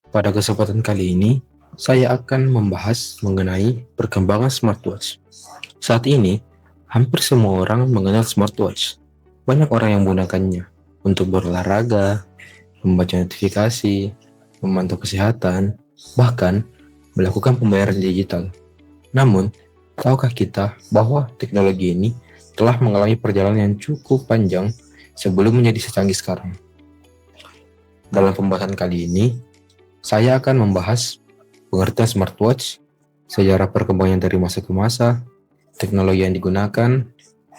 Pada kesempatan kali ini, saya akan membahas mengenai perkembangan smartwatch. Saat ini, hampir semua orang mengenal smartwatch. Banyak orang yang menggunakannya untuk berolahraga, membaca notifikasi, memantau kesehatan, bahkan melakukan pembayaran digital. Namun, tahukah kita bahwa teknologi ini telah mengalami perjalanan yang cukup panjang sebelum menjadi secanggih sekarang? Dalam pembahasan kali ini, saya akan membahas pengertian smartwatch, sejarah perkembangan dari masa ke masa, teknologi yang digunakan,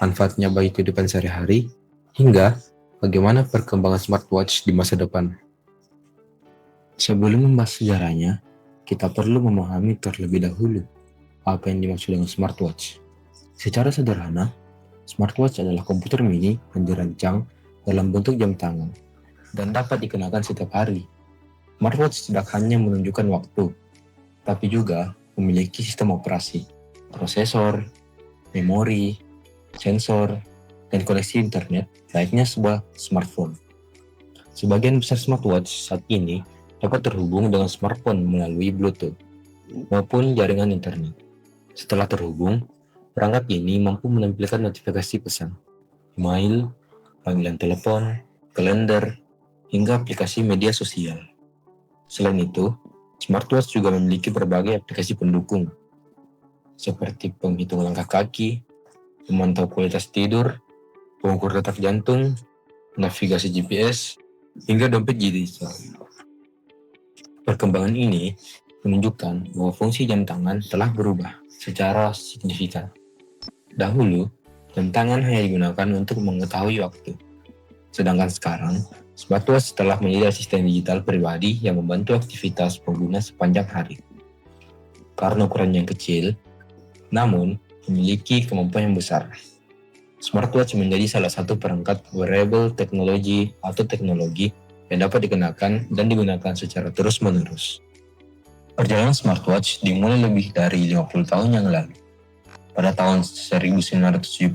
manfaatnya bagi kehidupan sehari-hari, hingga bagaimana perkembangan smartwatch di masa depan. Sebelum membahas sejarahnya, kita perlu memahami terlebih dahulu apa yang dimaksud dengan smartwatch. Secara sederhana, smartwatch adalah komputer mini yang dirancang dalam bentuk jam tangan dan dapat dikenakan setiap hari. Smartwatch tidak hanya menunjukkan waktu, tapi juga memiliki sistem operasi, prosesor, memori, sensor, dan koneksi internet layaknya sebuah smartphone. Sebagian besar smartwatch saat ini dapat terhubung dengan smartphone melalui Bluetooth maupun jaringan internet. Setelah terhubung, perangkat ini mampu menampilkan notifikasi pesan, email, panggilan telepon, kalender, hingga aplikasi media sosial. Selain itu, smartwatch juga memiliki berbagai aplikasi pendukung, seperti penghitung langkah kaki, memantau kualitas tidur, pengukur detak jantung, navigasi GPS, hingga dompet digital. Perkembangan ini menunjukkan bahwa fungsi jam tangan telah berubah secara signifikan. Dahulu, jam tangan hanya digunakan untuk mengetahui waktu, sedangkan sekarang, smartwatch telah menjadi asisten digital pribadi yang membantu aktivitas pengguna sepanjang hari. Karena ukurannya yang kecil, namun memiliki kemampuan yang besar, smartwatch menjadi salah satu perangkat wearable technology atau teknologi yang dapat dikenakan dan digunakan secara terus-menerus. Perjalanan smartwatch dimulai lebih dari 50 tahun yang lalu. Pada tahun 1972,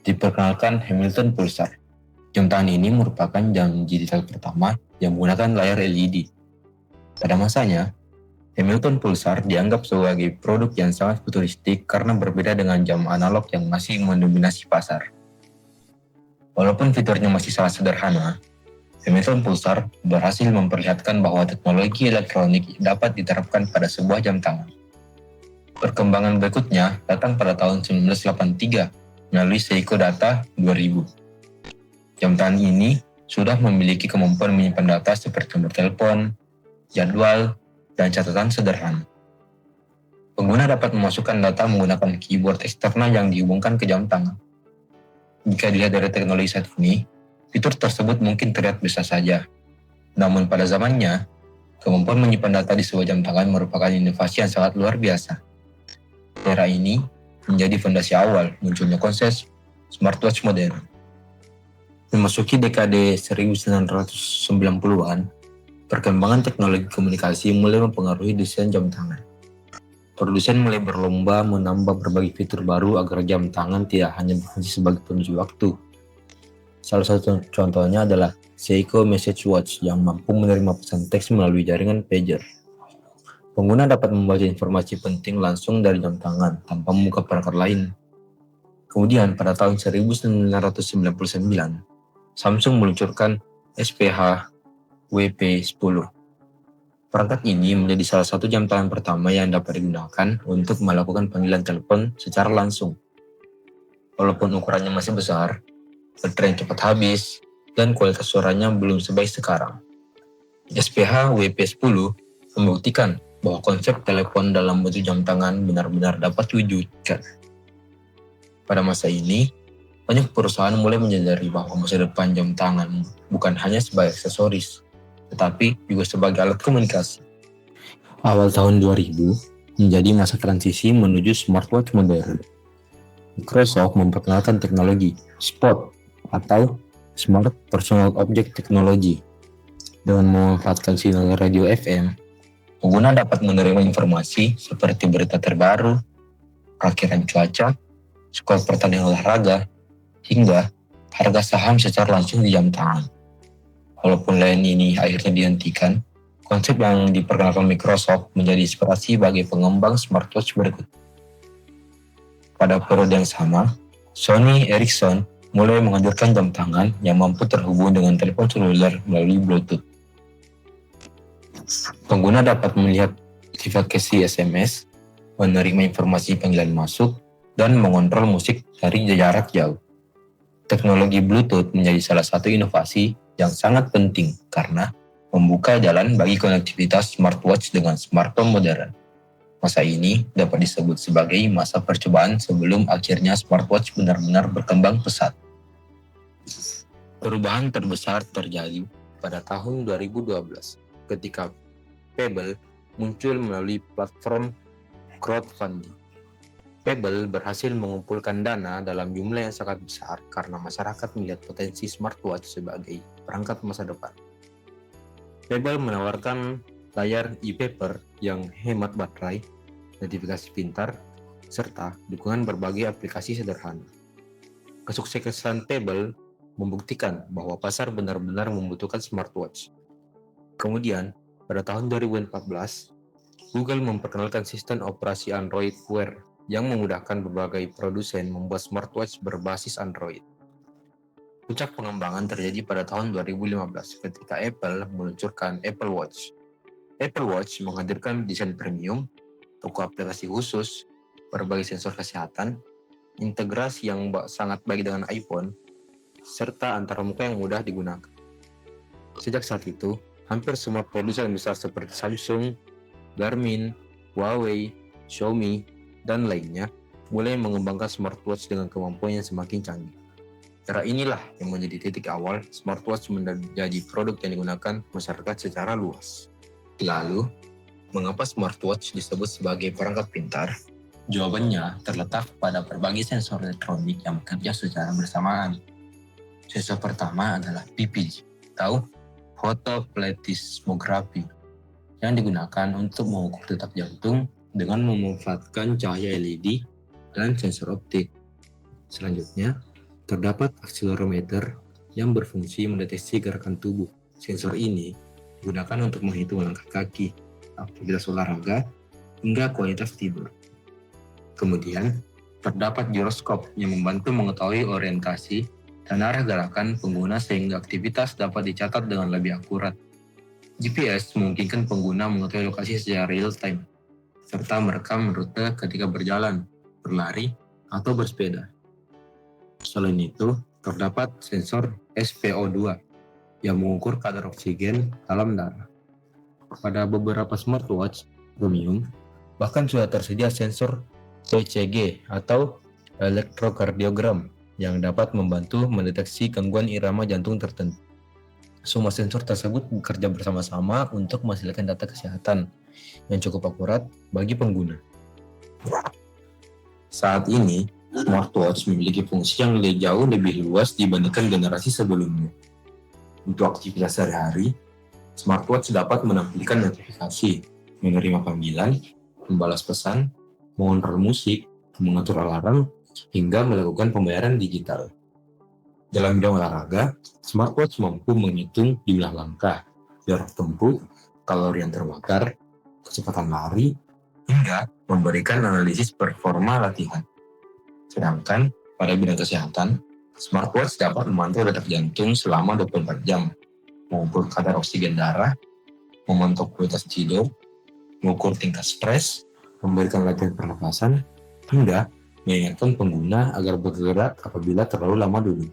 diperkenalkan Hamilton Pulsar. Jam tangan ini merupakan jam digital pertama yang menggunakan layar LED. Pada masanya, Hamilton Pulsar dianggap sebagai produk yang sangat futuristik karena berbeda dengan jam analog yang masih mendominasi pasar. Walaupun fiturnya masih sangat sederhana, Hamilton Pulsar berhasil memperlihatkan bahwa teknologi elektronik dapat diterapkan pada sebuah jam tangan. Perkembangan berikutnya datang pada tahun 1983 melalui Seiko Data 2000. Jam tangan ini sudah memiliki kemampuan menyimpan data seperti nomor telepon, jadwal, dan catatan sederhana. Pengguna dapat memasukkan data menggunakan keyboard eksternal yang dihubungkan ke jam tangan. Jika dilihat dari teknologi saat ini, fitur tersebut mungkin terlihat biasa saja. Namun pada zamannya, kemampuan menyimpan data di sebuah jam tangan merupakan inovasi yang sangat luar biasa. Era ini menjadi fondasi awal munculnya konsep smartwatch modern. Memasuki dekade 1990-an, perkembangan teknologi komunikasi mulai mempengaruhi desain jam tangan. Produsen mulai berlomba menambah berbagai fitur baru agar jam tangan tidak hanya berfungsi sebagai penunjuk waktu. Salah satu contohnya adalah Seiko Message Watch yang mampu menerima pesan teks melalui jaringan pager. Pengguna dapat membaca informasi penting langsung dari jam tangan tanpa membuka perangkat lain. Kemudian pada tahun 1999, Samsung meluncurkan SPH WP10. Perangkat ini menjadi salah satu jam tangan pertama yang dapat digunakan untuk melakukan panggilan telepon secara langsung. Walaupun ukurannya masih besar, baterai yang cepat habis, dan kualitas suaranya belum sebaik sekarang. SPH WP10 membuktikan bahwa konsep telepon dalam bentuk jam tangan benar-benar dapat diwujudkan. Pada masa ini, banyak perusahaan mulai menyadari bahwa masa depan jam tangan bukan hanya sebagai aksesoris, tetapi juga sebagai alat komunikasi. Awal tahun 2000 menjadi masa transisi menuju smartwatch modern. Microsoft memperkenalkan teknologi SPOT atau Smart Personal Object Technology. Dengan memanfaatkan sinyal radio FM, pengguna dapat menerima informasi seperti berita terbaru, perakiraan cuaca, skor pertandingan olahraga, hingga harga saham secara langsung di jam tangan. Walaupun layanan ini akhirnya dihentikan, Konsep yang diperkenalkan Microsoft menjadi inspirasi bagi pengembang smartwatch berikut. Pada periode yang sama, Sony Ericsson mulai menghadirkan jam tangan yang mampu terhubung dengan telepon seluler melalui Bluetooth. Pengguna dapat melihat notifikasi SMS, menerima informasi panggilan masuk, dan mengontrol musik dari jarak jauh. Teknologi Bluetooth menjadi salah satu inovasi yang sangat penting karena membuka jalan bagi konektivitas smartwatch dengan smartphone modern. Masa ini dapat disebut sebagai masa percobaan sebelum akhirnya smartwatch benar-benar berkembang pesat. Perubahan terbesar terjadi pada tahun 2012 ketika Pebble muncul melalui platform crowdfunding. Pebble berhasil mengumpulkan dana dalam jumlah yang sangat besar karena masyarakat melihat potensi smartwatch sebagai perangkat masa depan. Pebble menawarkan layar e-paper yang hemat baterai, notifikasi pintar, serta dukungan berbagai aplikasi sederhana. Kesuksesan Pebble membuktikan bahwa pasar benar-benar membutuhkan smartwatch. Kemudian, pada tahun 2014, Google memperkenalkan sistem operasi Android Wear yang memudahkan berbagai produsen membuat smartwatch berbasis Android. Puncak pengembangan terjadi pada tahun 2015 ketika Apple meluncurkan Apple Watch. Apple Watch menghadirkan desain premium, toko aplikasi khusus, berbagai sensor kesehatan, integrasi yang sangat baik dengan iPhone, serta antarmuka yang mudah digunakan. Sejak saat itu, hampir semua produsen besar seperti Samsung, Garmin, Huawei, Xiaomi, dan lainnya mulai mengembangkan smartwatch dengan kemampuan yang semakin canggih. Cara inilah yang menjadi titik awal smartwatch menjadi produk yang digunakan masyarakat secara luas. Lalu, mengapa smartwatch disebut sebagai perangkat pintar? Jawabannya terletak pada berbagai sensor elektronik yang bekerja secara bersamaan. Sensor pertama adalah PPG, atau photoplethysmography, yang digunakan untuk mengukur detak jantung dengan memanfaatkan cahaya LED dan sensor optik. Selanjutnya, terdapat akselerometer yang berfungsi mendeteksi gerakan tubuh. Sensor ini digunakan untuk menghitung langkah kaki, aktivitas olahraga, hingga kualitas tidur. Kemudian, terdapat giroskop yang membantu mengetahui orientasi dan arah gerakan pengguna sehingga aktivitas dapat dicatat dengan lebih akurat. GPS memungkinkan pengguna mengetahui lokasi secara real-time, serta merekam rute ketika berjalan, berlari, atau bersepeda. Selain itu, terdapat sensor SpO2 yang mengukur kadar oksigen dalam darah. Pada beberapa smartwatch premium, bahkan sudah tersedia sensor ECG atau elektrokardiogram yang dapat membantu mendeteksi gangguan irama jantung tertentu. Semua sensor tersebut bekerja bersama-sama untuk menghasilkan data kesehatan yang cukup akurat bagi pengguna. Saat ini, smartwatch memiliki fungsi yang jauh lebih luas dibandingkan generasi sebelumnya. Untuk aktivitas sehari-hari, smartwatch dapat menampilkan notifikasi, menerima panggilan, membalas pesan, mengontrol musik, mengatur alarm, hingga melakukan pembayaran digital. Dalam bidang olahraga, smartwatch mampu menghitung jumlah langkah, jarak tempuh, kalori yang terbakar, kecepatan lari, hingga memberikan analisis performa latihan. Sedangkan pada bidang kesehatan, smartwatch dapat memantau detak jantung selama 24 jam, mengukur kadar oksigen darah, memantau kualitas tidur, mengukur tingkat stres, memberikan latihan pernapasan, hingga mengingatkan pengguna agar bergerak apabila terlalu lama duduk.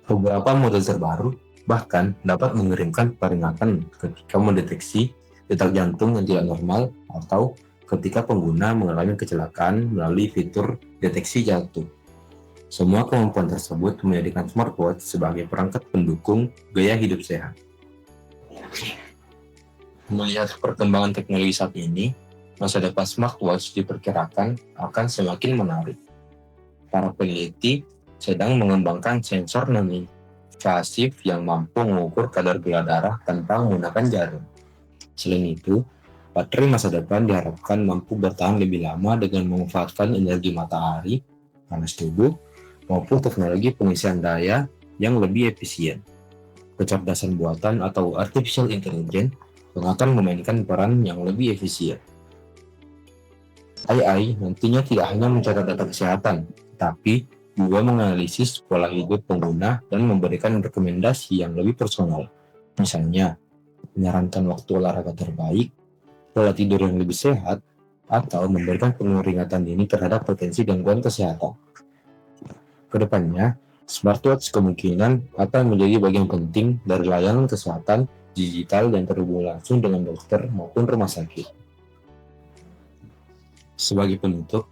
Beberapa model terbaru bahkan dapat mengirimkan peringatan ketika mendeteksi detak jantung yang tidak normal atau ketika pengguna mengalami kecelakaan melalui fitur deteksi jantung. Semua kemampuan tersebut menjadikan smartwatch sebagai perangkat pendukung gaya hidup sehat. Melihat perkembangan teknologi saat ini, masa depan smartwatch diperkirakan akan semakin menarik. Para peneliti sedang mengembangkan sensor non-invasif yang mampu mengukur kadar gula darah tanpa menggunakan jarum. Selain itu, baterai masa depan diharapkan mampu bertahan lebih lama dengan memanfaatkan energi matahari, panas tubuh, maupun teknologi pengisian daya yang lebih efisien. Kecerdasan buatan atau artificial intelligence yang akan memainkan peran yang lebih efisien. AI nantinya tidak hanya mencatat data kesehatan, tetapi juga menganalisis pola hidup pengguna dan memberikan rekomendasi yang lebih personal. Misalnya, menyarankan waktu olahraga terbaik, pola tidur yang lebih sehat, atau memberikan peringatan dini terhadap potensi gangguan kesehatan. Kedepannya, smartwatch kemungkinan akan menjadi bagian penting dari layanan kesehatan digital dan terhubung langsung dengan dokter maupun rumah sakit. Sebagai penutup,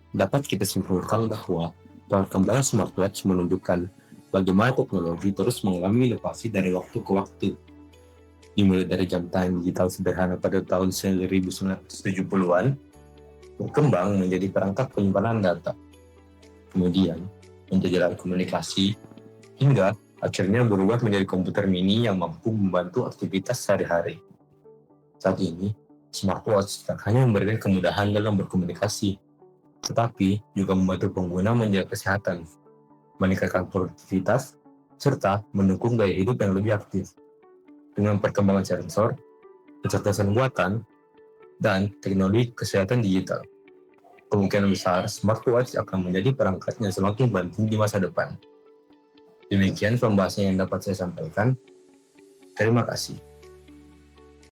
dapat kita simpulkan bahwa perkembangan smartwatch menunjukkan bagaimana teknologi terus mengalami inovasi dari waktu ke waktu. Dimulai dari jam tangan digital sederhana pada tahun 1970-an, berkembang menjadi perangkat penyimpanan data. Kemudian, menjadi alat komunikasi, hingga akhirnya berubah menjadi komputer mini yang mampu membantu aktivitas sehari-hari. Saat ini, smartwatch tak hanya memberikan kemudahan dalam berkomunikasi, tetapi juga membantu pengguna menjaga kesehatan, meningkatkan produktivitas, serta mendukung gaya hidup yang lebih aktif. Dengan perkembangan sensor, kecerdasan buatan, dan teknologi kesehatan digital, kemungkinan besar smartwatch akan menjadi perangkat yang semakin penting di masa depan. Demikian pembahasan yang dapat saya sampaikan. Terima kasih.